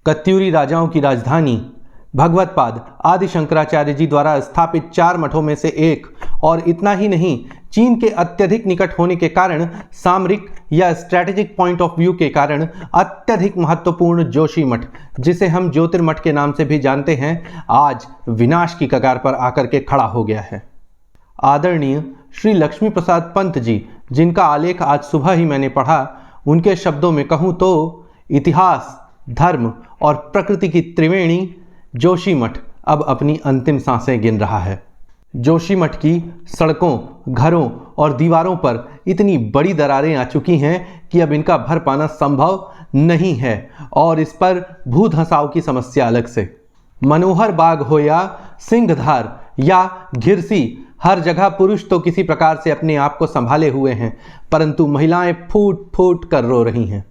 कत्यूरी राजाओं की राजधानी भगवत्पाद आदि शंकराचार्य जी द्वारा स्थापित 4 मठों में से एक, और इतना ही नहीं, चीन के अत्यधिक निकट होने के कारण, सामरिक या स्ट्रैटेजिक पॉइंट ऑफ व्यू के कारण अत्यधिक महत्वपूर्ण जोशी मठ, जिसे हम ज्योतिर्मठ के नाम से भी जानते हैं, आज विनाश की कगार पर आकर के खड़ा हो गया है। आदरणीय श्री लक्ष्मी प्रसाद पंत जी, जिनका आलेख आज सुबह ही मैंने पढ़ा, उनके शब्दों में कहूँ तो इतिहास, धर्म और प्रकृति की त्रिवेणी जोशीमठ अब अपनी अंतिम सांसें गिन रहा है। जोशीमठ की सड़कों, घरों और दीवारों पर इतनी बड़ी दरारें आ चुकी हैं कि अब इनका भर पाना संभव नहीं है, और इस पर भू धंसाव की समस्या अलग से। मनोहर बाग हो या सिंहधार या घिरसी, हर जगह पुरुष तो किसी प्रकार से अपने आप को संभाले हुए हैं, परंतु महिलाएं फूट फूट कर रो रही हैं।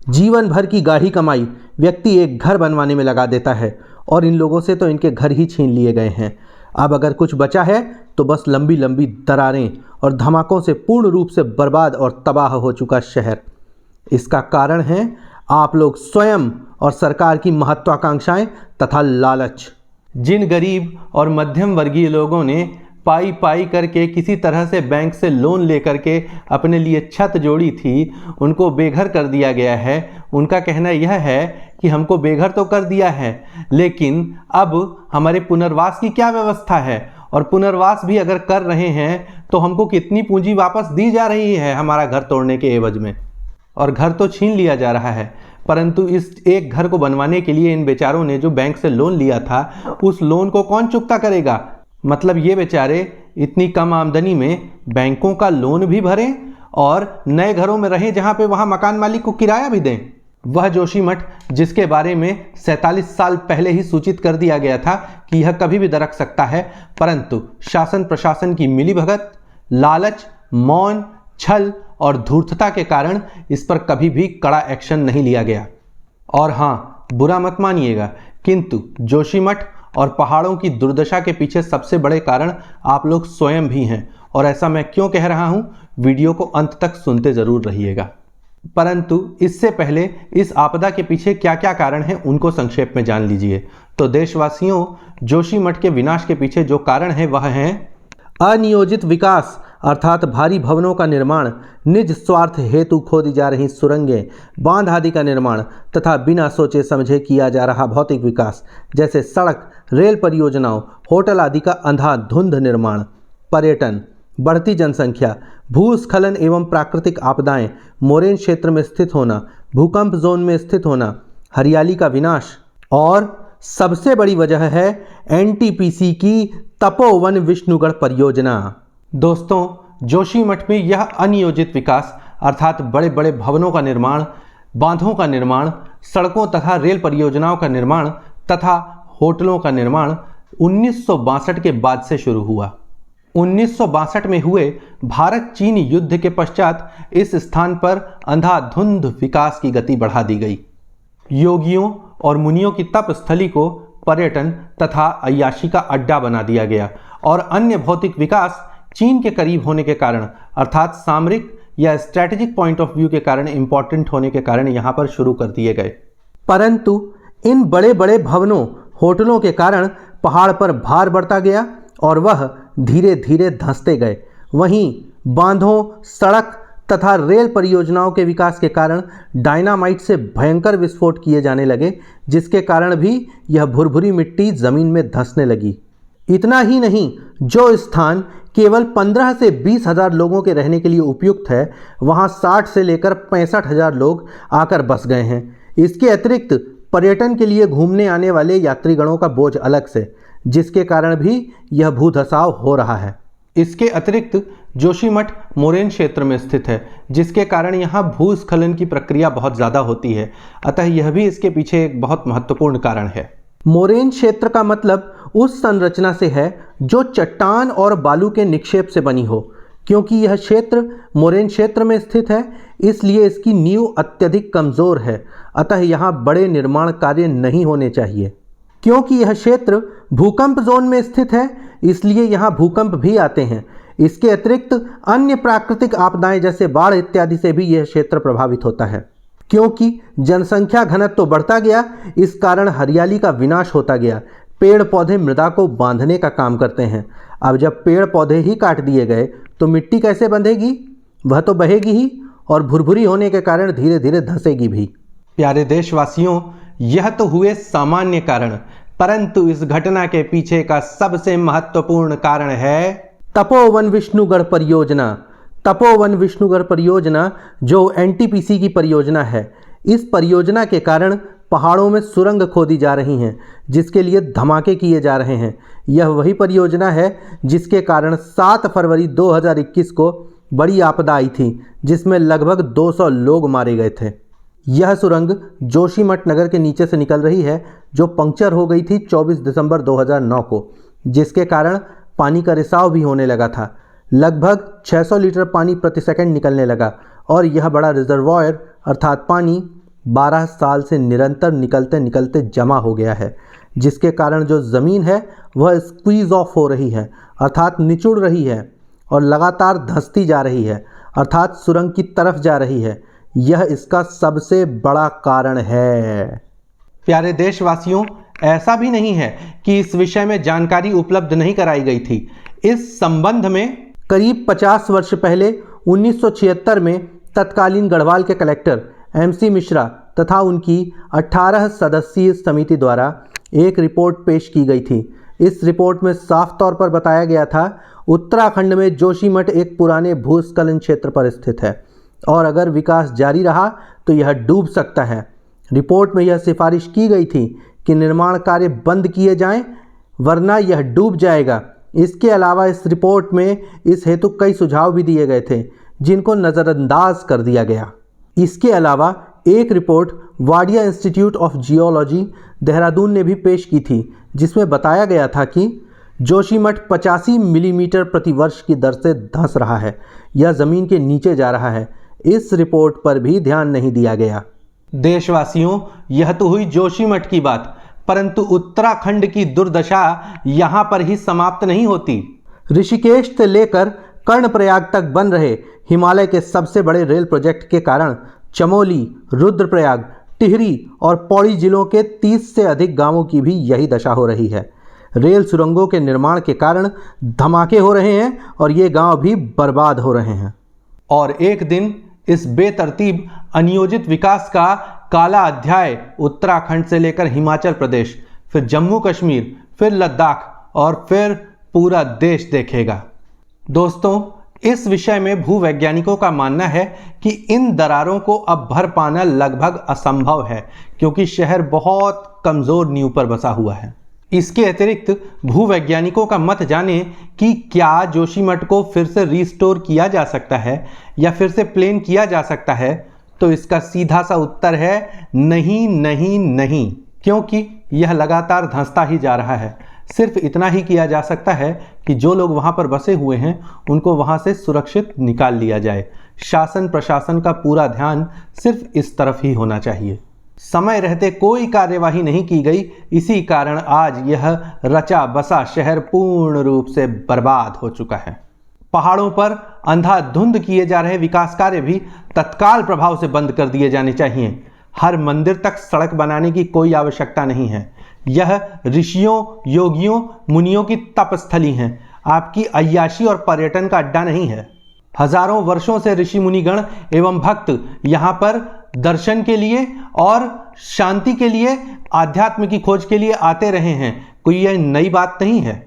जीवन भर की गाढ़ी कमाई व्यक्ति एक घर बनवाने में लगा देता है, और इन लोगों से तो इनके घर ही छीन लिए गए हैं। अब अगर कुछ बचा है तो बस लंबी लंबी दरारें और धमाकों से पूर्ण रूप से बर्बाद और तबाह हो चुका शहर। इसका कारण है आप लोग स्वयं और सरकार की महत्वाकांक्षाएं तथा लालच। जिन गरीब और मध्यम वर्गीय लोगों ने पाई पाई करके किसी तरह से बैंक से लोन लेकर के अपने लिए छत जोड़ी थी, उनको बेघर कर दिया गया है। उनका कहना यह है कि हमको बेघर तो कर दिया है, लेकिन अब हमारे पुनर्वास की क्या व्यवस्था है, और पुनर्वास भी अगर कर रहे हैं तो हमको कितनी पूंजी वापस दी जा रही है हमारा घर तोड़ने के एवज में। और घर तो छीन लिया जा रहा है, परंतु इस एक घर को बनवाने के लिए इन बेचारों ने जो बैंक से लोन लिया था, उस लोन को कौन चुकता करेगा? मतलब ये बेचारे इतनी कम आमदनी में बैंकों का लोन भी भरें और नए घरों में रहें जहां पे वहां मकान मालिक को किराया भी दें। वह जोशीमठ जिसके बारे में 47 साल पहले ही सूचित कर दिया गया था कि यह कभी भी दरक सकता है, परंतु शासन प्रशासन की मिलीभगत, लालच, मौन, छल और धूर्तता के कारण इस पर कभी भी कड़ा एक्शन नहीं लिया गया। और हाँ, बुरा मत मानिएगा, किंतु जोशीमठ और पहाड़ों की दुर्दशा के पीछे सबसे बड़े कारण आप लोग स्वयं भी हैं। और ऐसा मैं क्यों कह रहा हूं, वीडियो को अंत तक सुनते जरूर रहिएगा। परंतु इससे पहले इस आपदा के पीछे क्या क्या कारण हैं उनको संक्षेप में जान लीजिए। तो देशवासियों, जोशीमठ के विनाश के पीछे जो कारण है वह है अनियोजित विकास, अर्थात भारी भवनों का निर्माण, निज स्वार्थ हेतु खोदी जा रही सुरंगें, बांध आदि का निर्माण तथा बिना सोचे समझे किया जा रहा भौतिक विकास, जैसे सड़क, रेल परियोजनाओं, होटल आदि का अंधाधुंध निर्माण, पर्यटन, बढ़ती जनसंख्या, भूस्खलन एवं प्राकृतिक आपदाएं, मोरेन क्षेत्र में स्थित होना, भूकंप जोन में स्थित होना, हरियाली का विनाश, और सबसे बड़ी वजह है एनटीपीसी की तपोवन विष्णुगढ़ परियोजना। दोस्तों, जोशीमठ में यह अनियोजित विकास अर्थात बड़े बड़े भवनों का निर्माण, बांधों का निर्माण, सड़कों तथा रेल परियोजनाओं का निर्माण तथा होटलों का निर्माण 1962 के बाद से शुरू हुआ। 1962 में हुए भारत चीन युद्ध के पश्चात इस स्थान पर अंधाधुंध विकास की गति बढ़ा दी गई। योगियों और मुनियों की तप स्थली को पर्यटन तथा अय्याशी का अड्डा बना दिया गया, और अन्य भौतिक विकास चीन के करीब होने के कारण अर्थात सामरिक या स्ट्रैटेजिक पॉइंट ऑफ व्यू के कारण, इंपॉर्टेंट होने के कारण यहाँ पर शुरू कर दिए गए। परंतु इन बड़े बड़े भवनों, होटलों के कारण पहाड़ पर भार बढ़ता गया और वह धीरे धीरे धंसते गए। वहीं बांधों, सड़क तथा रेल परियोजनाओं के विकास के कारण डायनामाइट से भयंकर विस्फोट किए जाने लगे, जिसके कारण भी यह भुरभुरी मिट्टी जमीन में धंसने लगी। इतना ही नहीं, जो स्थान केवल 15 से 20 हजार लोगों के रहने के लिए उपयुक्त है, वहां 60 से लेकर 65 हजार लोग आकर बस गए हैं। इसके अतिरिक्त पर्यटन के लिए घूमने आने वाले यात्रीगणों का बोझ अलग से, जिसके कारण भी यह भूधसाव हो रहा है। इसके अतिरिक्त जोशीमठ मोरेन क्षेत्र में स्थित है, जिसके कारण यहाँ भूस्खलन की प्रक्रिया बहुत ज़्यादा होती है। अतः यह भी इसके पीछे एक बहुत महत्वपूर्ण कारण है। मोरेन क्षेत्र का मतलब उस संरचना से है जो चट्टान और बालू के निक्षेप से बनी हो। क्योंकि यह क्षेत्र मोरेन क्षेत्र में स्थित है, इसलिए इसकी नींव अत्यधिक कमज़ोर है। अतः यहाँ बड़े निर्माण कार्य नहीं होने चाहिए। क्योंकि यह क्षेत्र भूकंप जोन में स्थित है, इसलिए यहाँ भूकंप भी आते हैं। इसके अतिरिक्त अन्य प्राकृतिक आपदाएं जैसे बाढ़ इत्यादि से भी यह क्षेत्र प्रभावित होता है। क्योंकि जनसंख्या घनत्व तो बढ़ता गया, इस कारण हरियाली का विनाश होता गया। पेड़ पौधे मृदा को बांधने का काम करते हैं। अब जब पेड़ पौधे ही काट दिए गए तो मिट्टी कैसे बंधेगी? वह तो बहेगी ही और भुरभुरी होने के कारण धीरे धीरे धंसेगी भी। प्यारे देशवासियों, यह तो हुए सामान्य कारण, परंतु इस घटना के पीछे का सबसे महत्वपूर्ण कारण है तपोवन विष्णुगढ़ परियोजना। तपोवन विष्णुगढ़ परियोजना जो एनटीपीसी की परियोजना है। इस परियोजना के कारण पहाड़ों में सुरंग खोदी जा रही हैं, जिसके लिए धमाके किए जा रहे हैं। यह वही परियोजना है जिसके कारण 7 फरवरी 2021 को बड़ी आपदा आई थी, जिसमें लगभग 200 लोग मारे गए थे। यह सुरंग जोशीमठ नगर के नीचे से निकल रही है, जो पंक्चर हो गई थी 24 दिसंबर 2009 को, जिसके कारण पानी का रिसाव भी होने लगा था। लगभग 600 लीटर पानी प्रति सेकंड निकलने लगा और यह बड़ा रिजर्वॉयर अर्थात पानी 12 साल से निरंतर निकलते निकलते जमा हो गया है, जिसके कारण जो ज़मीन है वह स्क्वीज ऑफ हो रही है अर्थात निचुड़ रही है और लगातार धंसती जा रही है अर्थात सुरंग की तरफ जा रही है। यह इसका सबसे बड़ा कारण है। प्यारे देशवासियों, ऐसा भी नहीं है कि इस विषय में जानकारी उपलब्ध नहीं कराई गई थी। इस संबंध में करीब 50 वर्ष पहले 1976 में तत्कालीन गढ़वाल के कलेक्टर MC मिश्रा तथा उनकी 18 सदस्यीय समिति द्वारा एक रिपोर्ट पेश की गई थी। इस रिपोर्ट में साफ तौर पर बताया गया था, उत्तराखंड में जोशीमठ एक पुराने भूस्खलन क्षेत्र पर स्थित है और अगर विकास जारी रहा तो यह डूब सकता है। रिपोर्ट में यह सिफारिश की गई थी कि निर्माण कार्य बंद किए जाएं, वरना यह डूब जाएगा। इसके अलावा इस रिपोर्ट में इस हेतु कई सुझाव भी दिए गए थे, जिनको नज़रअंदाज कर दिया गया। इसके अलावा एक report Wadia institute of geology Dehradun ने भी पेश की थी, जिसमें बताया गया था कि जोशीमठ 85 मिलीमीटर प्रति वर्ष की दर से धंस रहा है, यह ज़मीन के नीचे जा रहा है। इस रिपोर्ट पर भी ध्यान नहीं दिया गया। देशवासियों, यह तो हुई जोशीमठ की बात, परंतु उत्तराखंड की दुर्दशा यहाँ पर ही समाप्त नहीं होती। ऋषिकेश से लेकर कर्णप्रयाग तक बन रहे हिमालय के सबसे बड़े रेल प्रोजेक्ट के कारण चमोली, रुद्रप्रयाग, टिहरी और पौड़ी जिलों के 30 से अधिक गांवों की भी यही दशा हो रही है। रेल सुरंगों के निर्माण के कारण धमाके हो रहे हैं और ये गांव भी बर्बाद हो रहे हैं। और एक दिन इस बेतरतीब अनियोजित विकास का काला अध्याय उत्तराखंड से लेकर हिमाचल प्रदेश, फिर जम्मू कश्मीर, फिर लद्दाख और फिर पूरा देश देखेगा। दोस्तों, इस विषय में भूवैज्ञानिकों का मानना है कि इन दरारों को अब भर पाना लगभग असंभव है, क्योंकि शहर बहुत कमजोर नींव पर बसा हुआ है। इसके अतिरिक्त भूवैज्ञानिकों का मत जाने कि क्या जोशीमठ को फिर से रिस्टोर किया जा सकता है या फिर से प्लेन किया जा सकता है, तो इसका सीधा सा उत्तर है नहीं, नहीं, नहीं, क्योंकि यह लगातार धंसता ही जा रहा है। सिर्फ इतना ही किया जा सकता है कि जो लोग वहां पर बसे हुए हैं उनको वहां से सुरक्षित निकाल लिया जाए। शासन प्रशासन का पूरा ध्यान सिर्फ इस तरफ ही होना चाहिए। समय रहते कोई कार्यवाही नहीं की गई, इसी कारण आज यह रचा बसा शहर पूर्ण रूप से बर्बाद हो चुका है। पहाड़ों पर अंधाधुंध किए जा रहे विकास कार्य भी तत्काल प्रभाव से बंद कर दिए जाने चाहिए। हर मंदिर तक सड़क बनाने की कोई आवश्यकता नहीं है। यह ऋषियों, योगियों, मुनियों की तपस्थली है, आपकी अय्याशी और पर्यटन का अड्डा नहीं है। हजारों वर्षों से ऋषि मुनिगण एवं भक्त यहाँ पर दर्शन के लिए और शांति के लिए, आध्यात्म की खोज के लिए आते रहे हैं। कोई यह नई बात नहीं है।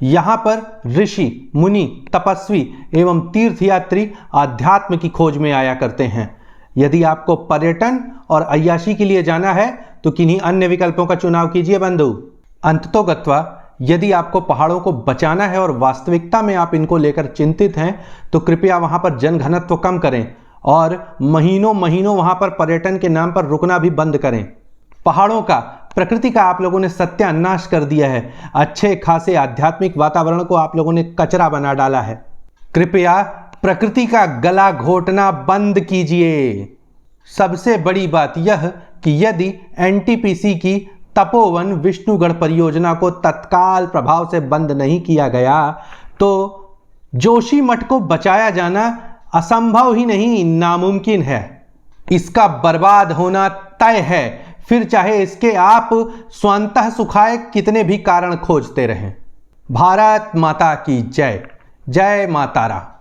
यहाँ पर ऋषि, मुनि, तपस्वी एवं तीर्थयात्री आध्यात्म की खोज में आया करते हैं। यदि आपको पर्यटन और अय्याशी के लिए जाना है तो किन्हीं अन्य विकल्पों का चुनाव कीजिए बंधु। अंततोगत्वा, यदि आपको पहाड़ों को बचाना है और वास्तविकता में आप इनको लेकर चिंतित हैं, तो कृपया वहां पर जनघनत्व कम करें और महीनों महीनों वहां पर पर्यटन के नाम पर रुकना भी बंद करें। पहाड़ों का, प्रकृति का आप लोगों ने सत्यानाश कर दिया है। अच्छे खासे आध्यात्मिक वातावरण को आप लोगों ने कचरा बना डाला है। कृपया प्रकृति का गला घोटना बंद कीजिए। सबसे बड़ी बात यह कि यदि एनटीपीसी की तपोवन विष्णुगढ़ परियोजना को तत्काल प्रभाव से बंद नहीं किया गया तो जोशीमठ को बचाया जाना असंभव ही नहीं, नामुमकिन है। इसका बर्बाद होना तय है, फिर चाहे इसके आप स्वतः सुखाए कितने भी कारण खोजते रहें। भारत माता की जय। जय माता रा।